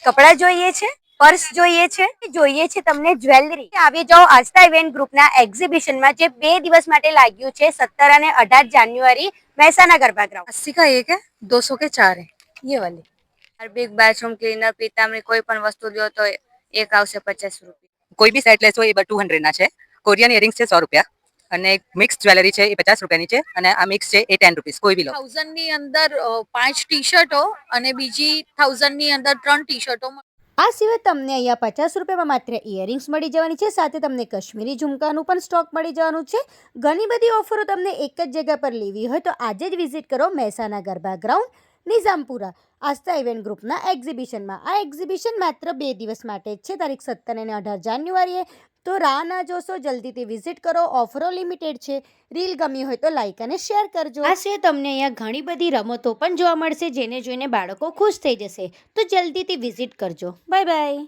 કપડાં જોઈએ છે, પર્સ જોઈએ છે તમને જ્વેલરી. આવી જાઓ આસ્થા ઇવેન્ટ ગ્રુપના એક્ઝિબિશનમાં જે 2 દિવસ માટે લાગ્યું છે 17 અને 18 જાન્યુઆરી મહેસાણા ગરબા ग्राउंड. 80 का एक है, 200 के 4 है, ये वाले. बिग बाथरूम क्लीनर पीताम्बरी कोई पण वस्तु लो तो एक आवશે 50 રૂપિયા. કોઈ બી સેટ લેશો એ 200 ના છે. કોરિયન ઇયરિંગ્સ છે 100 રૂપિયા અને મિક્સ જ્વેલરી છે એ 50 રૂપિયાની છે અને આ મિક્સ છે એ 10 રૂપીસ કોઈ બી લો. 1000 ની અંદર 5 ટી-શર્ટો અને બીજી 1000 ની અંદર 3 ટી-શર્ટો. આ સિવાય તમને અહીંયા 50 રૂપિયામાં માત્ર ઇયરિંગ્સ મળી જવાની છે, સાથે તમને કાશ્મીરી ઝુમકાનું પણ સ્ટોક મળી જવાનું છે. ઘણી બધી ઓફરો તમને એક જ જગ્યા પર લેવી હોય તો આજે જ વિઝિટ કરો મહેસાણા ગરબા ગ્રાઉન્ડ નિઝામપુરા આસ્થા ઇવેન્ટ ગ્રુપના એક્ઝિબિશનમાં. આ એક્ઝિબિશન માત્ર 2 દિવસ માટે જ છે, તારીખ 17 અને 18 જાન્યુઆરીએ. તો રાહ ના જોશો, જલ્દીથી વિઝિટ કરો. ઓફરો લિમિટેડ છે. રીલ ગમી હોય તો લાઇક અને શેર કરજો. આ સિવાય તમને અહીંયા ઘણી બધી રમતો પણ જોવા મળશે, જેને જોઈને બાળકો ખુશ થઈ જશે. તો જલ્દીથી વિઝિટ કરજો. Bye bye.